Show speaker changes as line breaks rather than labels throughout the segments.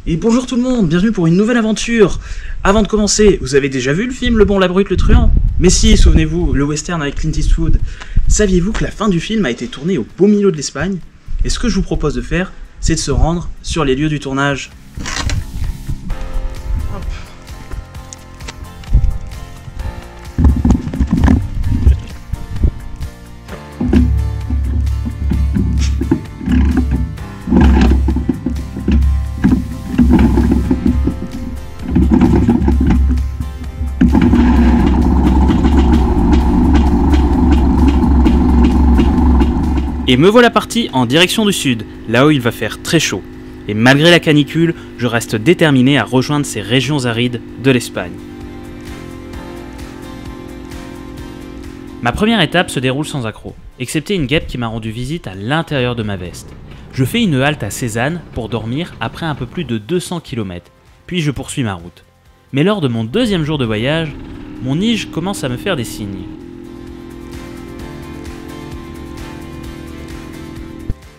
Et bonjour tout le monde, bienvenue pour une nouvelle aventure. Avant de commencer, vous avez déjà vu le film Le Bon, la Brute, le Truand? Mais si, souvenez-vous, le western avec Clint Eastwood. Saviez-vous que la fin du film a été tournée au beau milieu de l'Espagne? Et ce que je vous propose de faire, c'est de se rendre sur les lieux du tournage. Et me voilà parti en direction du sud, là où il va faire très chaud. Et malgré la canicule, je reste déterminé à rejoindre ces régions arides de l'Espagne. Ma première étape se déroule sans accroc, excepté une guêpe qui m'a rendu visite à l'intérieur de ma veste. Je fais une halte à Cézanne pour dormir après un peu plus de 200 km, puis je poursuis ma route. Mais lors de mon deuxième jour de voyage, mon nige commence à me faire des signes.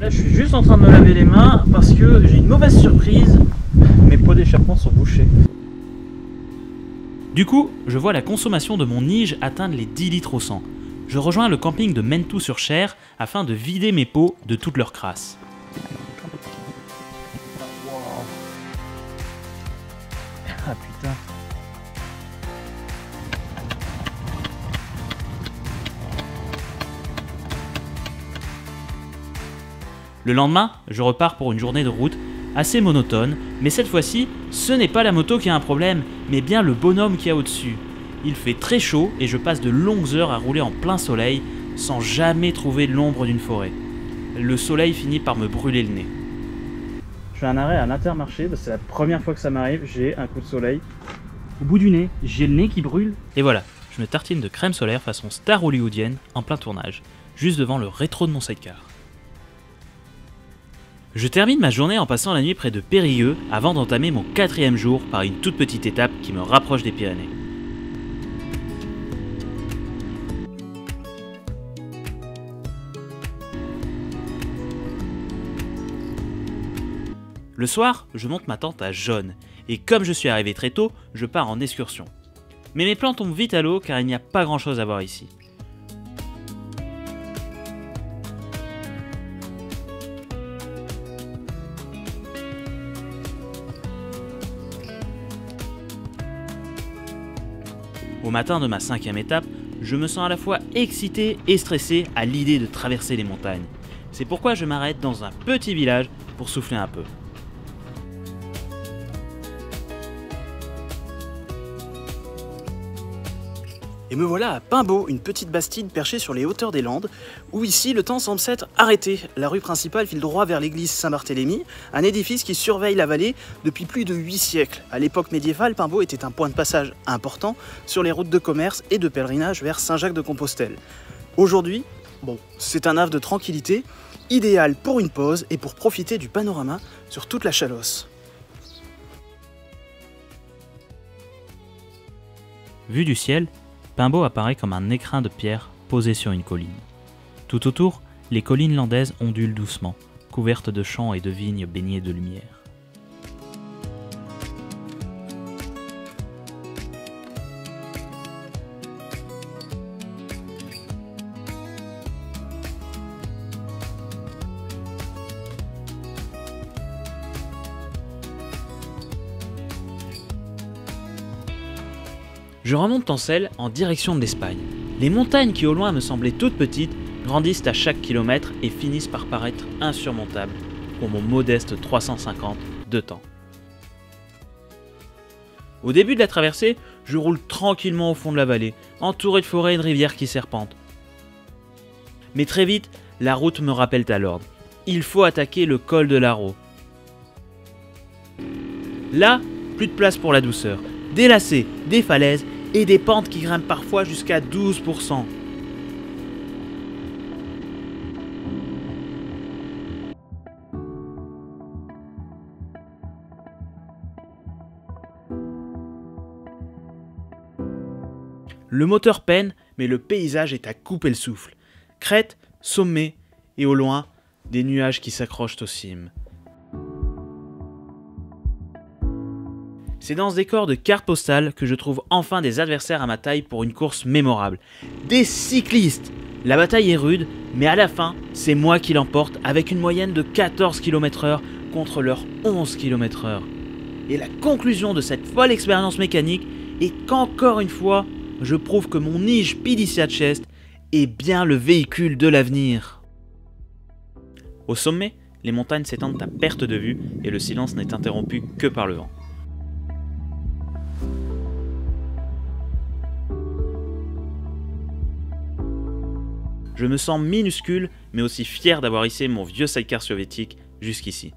Là, je suis juste en train de me laver les mains parce que j'ai une mauvaise surprise. Mes pots d'échappement sont bouchés. Du coup, je vois la consommation de mon nige atteindre les 10 litres au 100. Je rejoins le camping de Mentou-sur-Cher afin de vider mes pots de toute leur crasse. Ah putain. Le lendemain, je repars pour une journée de route assez monotone, mais cette fois-ci, ce n'est pas la moto qui a un problème, mais bien le bonhomme qui est au-dessus. Il fait très chaud et je passe de longues heures à rouler en plein soleil sans jamais trouver l'ombre d'une forêt. Le soleil finit par me brûler le nez. Je fais un arrêt à l'Intermarché, c'est la première fois que ça m'arrive, j'ai un coup de soleil. Au bout du nez, j'ai le nez qui brûle. Et voilà, je me tartine de crème solaire façon star hollywoodienne en plein tournage, juste devant le rétro de mon sidecar. Je termine ma journée en passant la nuit près de Périgueux avant d'entamer mon 4e jour par une toute petite étape qui me rapproche des Pyrénées. Le soir, je monte ma tente à Jaune, et comme je suis arrivé très tôt, je pars en excursion. Mais mes plans tombent vite à l'eau car il n'y a pas grand chose à voir ici. Au matin de ma 5e étape, je me sens à la fois excité et stressé à l'idée de traverser les montagnes. C'est pourquoi je m'arrête dans un petit village pour souffler un peu. Et me voilà à Pimbaud, une petite bastide perchée sur les hauteurs des Landes, où ici le temps semble s'être arrêté. La rue principale file droit vers l'église Saint-Barthélemy, un édifice qui surveille la vallée depuis plus de 8 siècles. À l'époque médiévale, Pimbaud était un point de passage important sur les routes de commerce et de pèlerinage vers Saint-Jacques-de-Compostelle. Aujourd'hui, c'est un havre de tranquillité, idéal pour une pause et pour profiter du panorama sur toute la Chalosse. Vue du ciel, Pimbaud apparaît comme un écrin de pierre posé sur une colline. Tout autour, les collines landaises ondulent doucement, couvertes de champs et de vignes baignées de lumière. Je remonte Tencel en direction de l'Espagne. Les montagnes qui au loin me semblaient toutes petites grandissent à chaque kilomètre et finissent par paraître insurmontables pour mon modeste 350 de temps. Au début de la traversée, je roule tranquillement au fond de la vallée, entouré de forêts et de rivières qui serpentent. Mais très vite, la route me rappelle à l'ordre. Il faut attaquer le col de l'Arro. Là, plus de place pour la douceur. Des lacets, des falaises et des pentes qui grimpent parfois jusqu'à 12%. Le moteur peine, mais le paysage est à couper le souffle. Crête, sommet et au loin, des nuages qui s'accrochent aux cimes. C'est dans ce décor de carte postale que je trouve enfin des adversaires à ma taille pour une course mémorable. Des cyclistes! La bataille est rude, mais à la fin, c'est moi qui l'emporte avec une moyenne de 14 km/h contre leurs 11 km/h. Et la conclusion de cette folle expérience mécanique est qu'encore une fois, je prouve que mon Niche PDCA Chest est bien le véhicule de l'avenir. Au sommet, les montagnes s'étendent à perte de vue et le silence n'est interrompu que par le vent. Je me sens minuscule, mais aussi fier d'avoir hissé mon vieux sidecar soviétique jusqu'ici.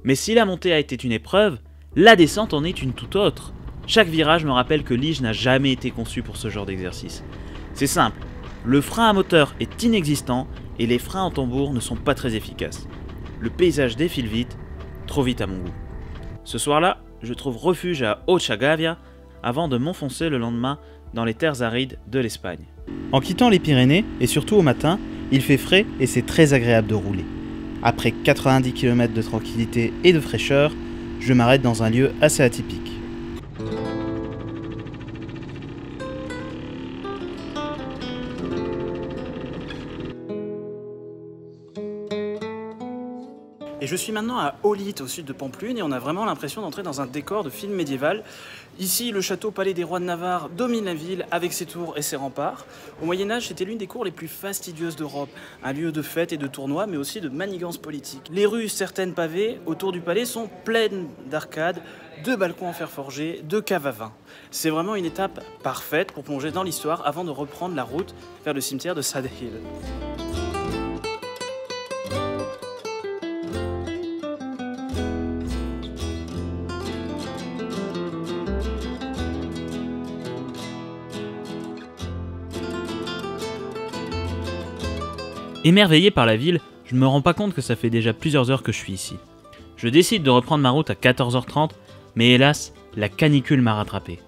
Mais si la montée a été une épreuve, la descente en est une toute autre. Chaque virage me rappelle que Lige n'a jamais été conçu pour ce genre d'exercice. C'est simple, le frein à moteur est inexistant et les freins en tambour ne sont pas très efficaces. Le paysage défile vite, trop vite à mon goût. Ce soir-là, je trouve refuge à Ochagavia avant de m'enfoncer le lendemain dans les terres arides de l'Espagne. En quittant les Pyrénées, et surtout au matin, il fait frais et c'est très agréable de rouler. Après 90 km de tranquillité et de fraîcheur, je m'arrête dans un lieu assez atypique. Et je suis maintenant à Olite, au sud de Pampelune, et on a vraiment l'impression d'entrer dans un décor de film médiéval. Ici, le château Palais des Rois de Navarre domine la ville avec ses tours et ses remparts. Au Moyen-Âge, c'était l'une des cours les plus fastidieuses d'Europe, un lieu de fêtes et de tournois, mais aussi de manigances politiques. Les rues, certaines pavées, autour du palais sont pleines d'arcades, de balcons en fer forgé, de caves à vin. C'est vraiment une étape parfaite pour plonger dans l'histoire avant de reprendre la route vers le cimetière de Sad Hill. Émerveillé par la ville, je ne me rends pas compte que ça fait déjà plusieurs heures que je suis ici. Je décide de reprendre ma route à 14h30, mais hélas, la canicule m'a rattrapé.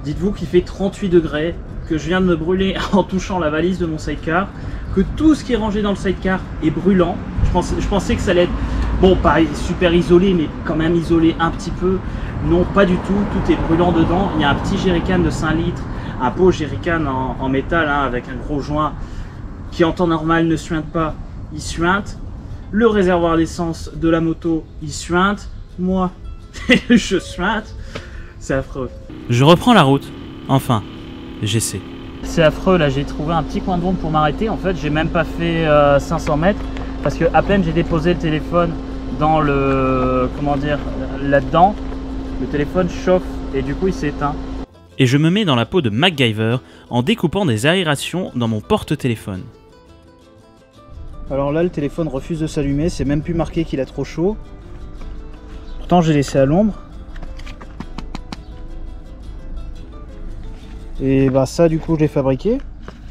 Dites-vous qu'il fait 38 degrés, que je viens de me brûler en touchant la valise de mon sidecar, que tout ce qui est rangé dans le sidecar est brûlant. Je pensais que ça allait être, bon, pas super isolé, mais quand même isolé un petit peu. Non, pas du tout, tout est brûlant dedans. Il y a un petit jerrycan de 5 litres, un beau jerrycan en métal hein, avec un gros joint qui en temps normal ne suinte pas, il suinte. Le réservoir d'essence de la moto, il suinte. Moi, je suinte. C'est affreux. Je reprends la route. Enfin, j'essaie. C'est affreux, là j'ai trouvé un petit coin d'ombre pour m'arrêter. En fait, j'ai même pas fait 500 mètres parce que à peine j'ai déposé le téléphone dans le... comment dire, là-dedans, le téléphone chauffe et du coup il s'est éteint. Et je me mets dans la peau de MacGyver en découpant des aérations dans mon porte-téléphone. Alors là, le téléphone refuse de s'allumer, c'est même plus marqué qu'il a trop chaud. Pourtant, j'ai laissé à l'ombre. Et bah ça, du coup, je l'ai fabriqué.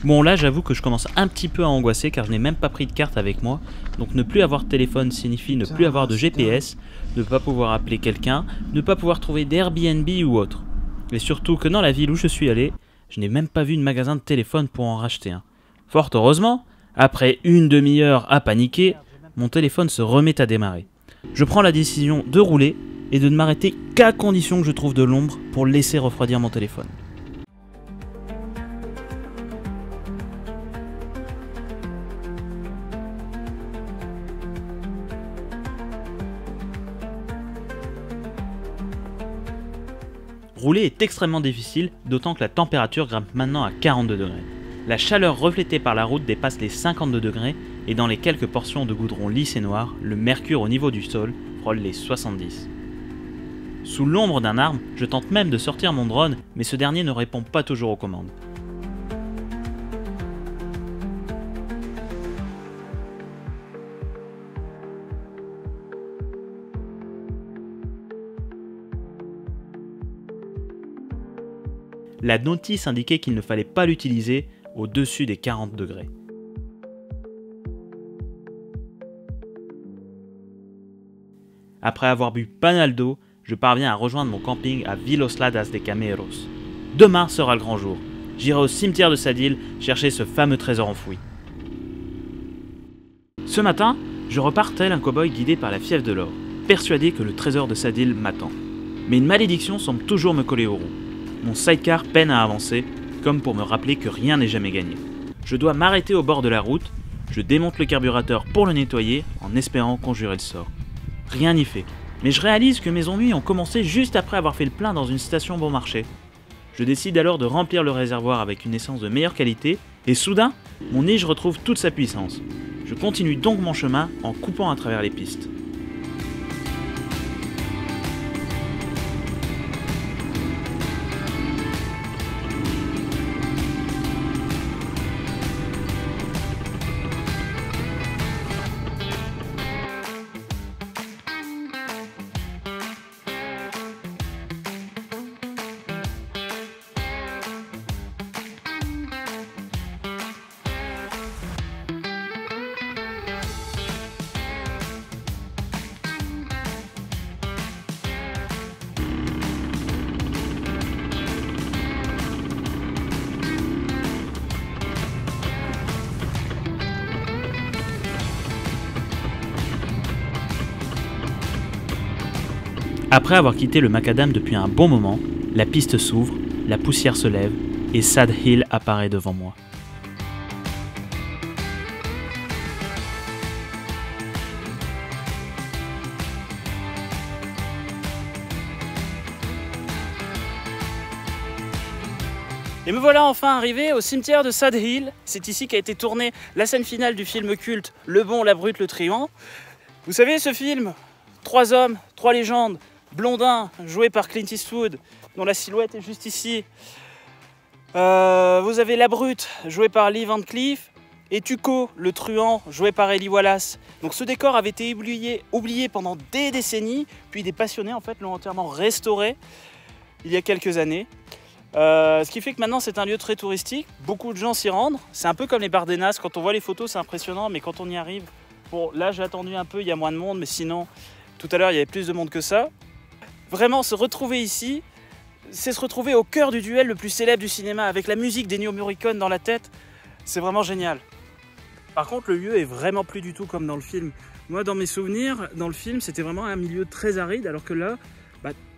Bon, là, j'avoue que je commence un petit peu à angoisser car je n'ai même pas pris de carte avec moi. Donc ne plus avoir de téléphone signifie ne plus avoir de GPS, ne pas pouvoir appeler quelqu'un, ne pas pouvoir trouver d'Airbnb ou autre. Et surtout que dans la ville où je suis allé, je n'ai même pas vu de magasin de téléphone pour en racheter un. Fort heureusement, après une demi-heure à paniquer, mon téléphone se remet à démarrer. Je prends la décision de rouler et de ne m'arrêter qu'à condition que je trouve de l'ombre pour laisser refroidir mon téléphone. Rouler est extrêmement difficile, d'autant que la température grimpe maintenant à 42 degrés. La chaleur reflétée par la route dépasse les 52 degrés et dans les quelques portions de goudron lisse et noir, le mercure au niveau du sol frôle les 70. Sous l'ombre d'un arbre, je tente même de sortir mon drone, mais ce dernier ne répond pas toujours aux commandes. La notice indiquait qu'il ne fallait pas l'utiliser au-dessus des 40 degrés. Après avoir bu pas mal d'eau, je parviens à rejoindre mon camping à Vilosladas de Cameros. Demain sera le grand jour. J'irai au cimetière de Sad Hill chercher ce fameux trésor enfoui. Ce matin, je repars tel un cow-boy guidé par la fièvre de l'or, persuadé que le trésor de Sad Hill m'attend. Mais une malédiction semble toujours me coller au roux. Mon sidecar peine à avancer, comme pour me rappeler que rien n'est jamais gagné. Je dois m'arrêter au bord de la route, je démonte le carburateur pour le nettoyer en espérant conjurer le sort. Rien n'y fait, mais je réalise que mes ennuis ont commencé juste après avoir fait le plein dans une station bon marché. Je décide alors de remplir le réservoir avec une essence de meilleure qualité, et soudain, mon nige retrouve toute sa puissance. Je continue donc mon chemin en coupant à travers les pistes. Après avoir quitté le macadam depuis un bon moment, la piste s'ouvre, la poussière se lève et Sad Hill apparaît devant moi. Et me voilà enfin arrivé au cimetière de Sad Hill. C'est ici qu'a été tournée la scène finale du film culte Le Bon, la Brute, le Truand. Vous savez ce film, 3 hommes, 3 légendes, Blondin, joué par Clint Eastwood, dont la silhouette est juste ici. Vous avez La Brute, jouée par Lee Van Cleef, et Tuco, le truand, joué par Eli Wallace. Donc ce décor avait été oublié pendant des décennies, puis des passionnés en fait l'ont entièrement restauré il y a quelques années. Ce qui fait que maintenant c'est un lieu très touristique, beaucoup de gens s'y rendent. C'est un peu comme les Bardenas, quand on voit les photos c'est impressionnant, mais quand on y arrive, bon là j'ai attendu un peu, il y a moins de monde, mais sinon tout à l'heure il y avait plus de monde que ça. Vraiment, se retrouver ici, c'est se retrouver au cœur du duel le plus célèbre du cinéma, avec la musique d'Ennio Morricone dans la tête. C'est vraiment génial. Par contre, le lieu est vraiment plus du tout comme dans le film. Moi, dans mes souvenirs, dans le film, c'était vraiment un milieu très aride, alors que là,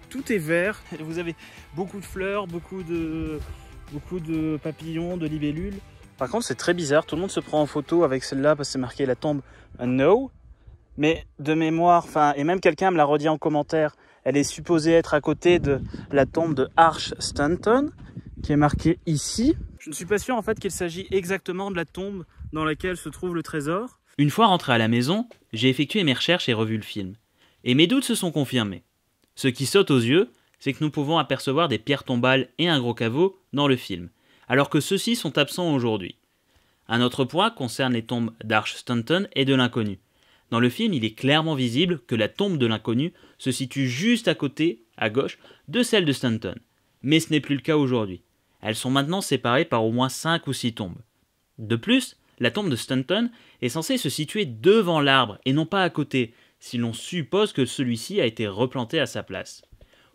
tout est vert. Vous avez beaucoup de fleurs, beaucoup de papillons, de libellules. Par contre, c'est très bizarre. Tout le monde se prend en photo avec celle-là parce que c'est marqué la tombe No. Mais de mémoire, et même quelqu'un me l'a redit en commentaire, elle est supposée être à côté de la tombe de Arch Stanton, qui est marquée ici. Je ne suis pas sûr en fait qu'il s'agit exactement de la tombe dans laquelle se trouve le trésor. Une fois rentré à la maison, j'ai effectué mes recherches et revu le film. Et mes doutes se sont confirmés. Ce qui saute aux yeux, c'est que nous pouvons apercevoir des pierres tombales et un gros caveau dans le film, alors que ceux-ci sont absents aujourd'hui. Un autre point concerne les tombes d'Arch Stanton et de l'inconnu. Dans le film, il est clairement visible que la tombe de l'inconnu se situe juste à côté, à gauche, de celle de Stanton. Mais ce n'est plus le cas aujourd'hui. Elles sont maintenant séparées par au moins 5 ou 6 tombes. De plus, la tombe de Stanton est censée se situer devant l'arbre et non pas à côté, si l'on suppose que celui-ci a été replanté à sa place.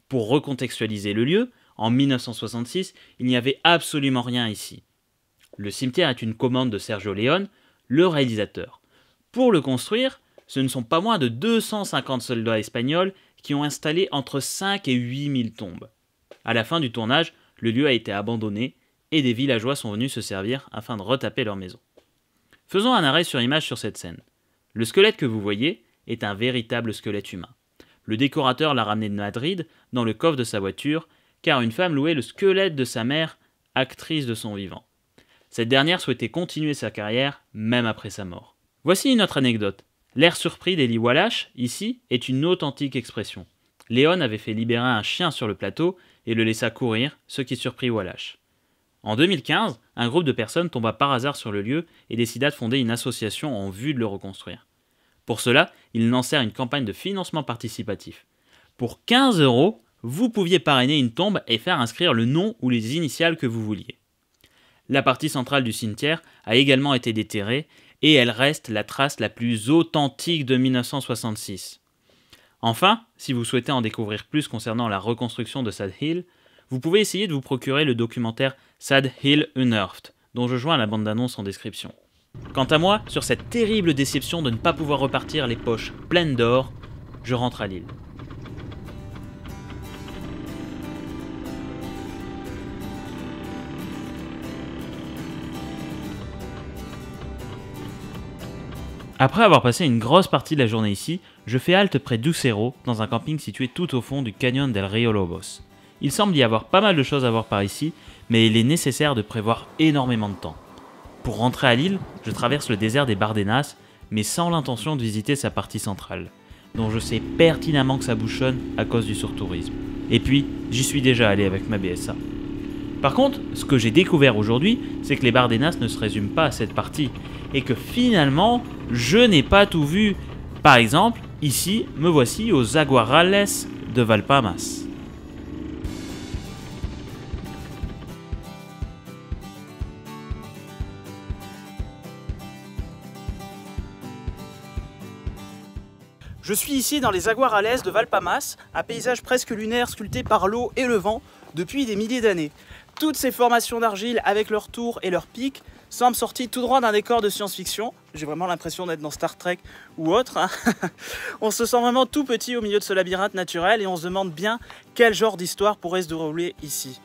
Pour recontextualiser le lieu, en 1966, il n'y avait absolument rien ici. Le cimetière est une commande de Sergio Leone, le réalisateur. Pour le construire, ce ne sont pas moins de 250 soldats espagnols qui ont installé entre 5 et 8 000 tombes. À la fin du tournage, le lieu a été abandonné et des villageois sont venus se servir afin de retaper leur maison. Faisons un arrêt sur image sur cette scène. Le squelette que vous voyez est un véritable squelette humain. Le décorateur l'a ramené de Madrid dans le coffre de sa voiture car une femme louait le squelette de sa mère, actrice de son vivant. Cette dernière souhaitait continuer sa carrière même après sa mort. Voici une autre anecdote. L'air surpris d'Eli Wallace, ici, est une authentique expression. Leone avait fait libérer un chien sur le plateau et le laissa courir, ce qui surprit Wallace. En 2015, un groupe de personnes tomba par hasard sur le lieu et décida de fonder une association en vue de le reconstruire. Pour cela, ils lancèrent une campagne de financement participatif. Pour 15 €, vous pouviez parrainer une tombe et faire inscrire le nom ou les initiales que vous vouliez. La partie centrale du cimetière a également été déterrée et elle reste la trace la plus authentique de 1966. Enfin, si vous souhaitez en découvrir plus concernant la reconstruction de Sad Hill, vous pouvez essayer de vous procurer le documentaire Sad Hill Unearthed, dont je joins la bande-annonce en description. Quant à moi, sur cette terrible déception de ne pas pouvoir repartir les poches pleines d'or, je rentre à Lille. Après avoir passé une grosse partie de la journée ici, je fais halte près d'Ucero, dans un camping situé tout au fond du canyon del Rio Lobos. Il semble y avoir pas mal de choses à voir par ici, mais il est nécessaire de prévoir énormément de temps. Pour rentrer à l'île, je traverse le désert des Bardenas, mais sans l'intention de visiter sa partie centrale, dont je sais pertinemment que ça bouchonne à cause du surtourisme. Et puis, j'y suis déjà allé avec ma BSA. Par contre, ce que j'ai découvert aujourd'hui, c'est que les Bardenas ne se résument pas à cette partie, et que finalement, je n'ai pas tout vu. Par exemple, ici, me voici aux Aguarales de Valpamas.
Je suis ici dans les Aguarales de Valpamas, un paysage presque lunaire sculpté par l'eau et le vent depuis des milliers d'années. Toutes ces formations d'argile avec leurs tours et leurs pics semblent sorties tout droit d'un décor de science-fiction. J'ai vraiment l'impression d'être dans Star Trek ou autre. On se sent vraiment tout petit au milieu de ce labyrinthe naturel et on se demande bien quel genre d'histoire pourrait se dérouler ici.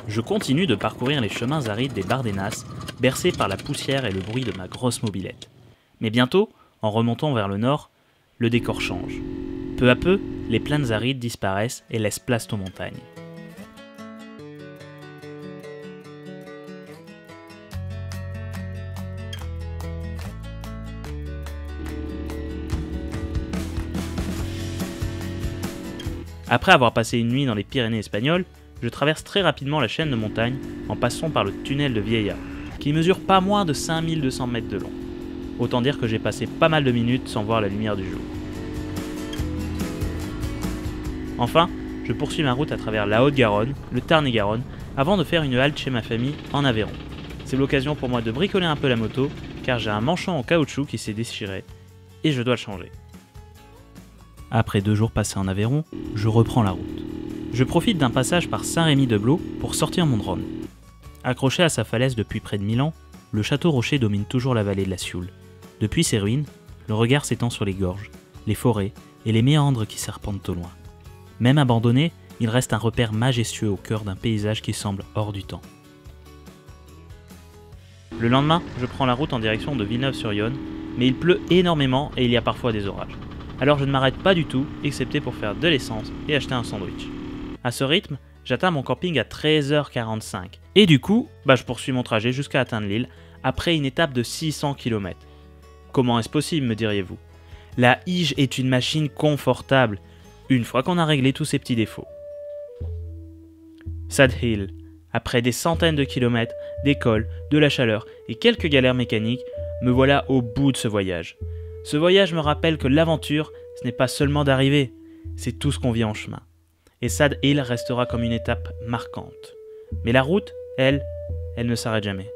Je continue de parcourir les chemins arides des Bardenas, bercés par la poussière et le bruit de ma grosse mobilette. Mais bientôt, en remontant vers le nord, le décor change. Peu à peu, les plaines arides disparaissent et laissent place aux montagnes. Après avoir passé une nuit dans les Pyrénées espagnoles, je traverse très rapidement la chaîne de montagnes en passant par le tunnel de Viella, qui mesure pas moins de 5200 mètres de long. Autant dire que j'ai passé pas mal de minutes sans voir la lumière du jour. Enfin, je poursuis ma route à travers la Haute-Garonne, le Tarn-et-Garonne, avant de faire une halte chez ma famille en Aveyron. C'est l'occasion pour moi de bricoler un peu la moto, car j'ai un manchon en caoutchouc qui s'est déchiré, et je dois le changer. Après 2 jours passés en Aveyron, je reprends la route. Je profite d'un passage par Saint-Rémy-de-Blot pour sortir mon drone. Accroché à sa falaise depuis près de 1000 ans, le château rocher domine toujours la vallée de la Sioule. Depuis ses ruines, le regard s'étend sur les gorges, les forêts et les méandres qui serpentent au loin. Même abandonné, il reste un repère majestueux au cœur d'un paysage qui semble hors du temps. Le lendemain, je prends la route en direction de Villeneuve-sur-Yonne, mais il pleut énormément et il y a parfois des orages. Alors je ne m'arrête pas du tout, excepté pour faire de l'essence et acheter un sandwich. À ce rythme, j'atteins mon camping à 13h45. Et du coup, je poursuis mon trajet jusqu'à atteindre l'île, après une étape de 600 km. Comment est-ce possible, me diriez-vous? La Hige est une machine confortable, une fois qu'on a réglé tous ses petits défauts. Sad Hill. Après des centaines de kilomètres, des cols, de la chaleur et quelques galères mécaniques, me voilà au bout de ce voyage. Ce voyage me rappelle que l'aventure, ce n'est pas seulement d'arriver, c'est tout ce qu'on vit en chemin. Et Sad Hill restera comme une étape marquante. Mais la route, elle ne s'arrête jamais.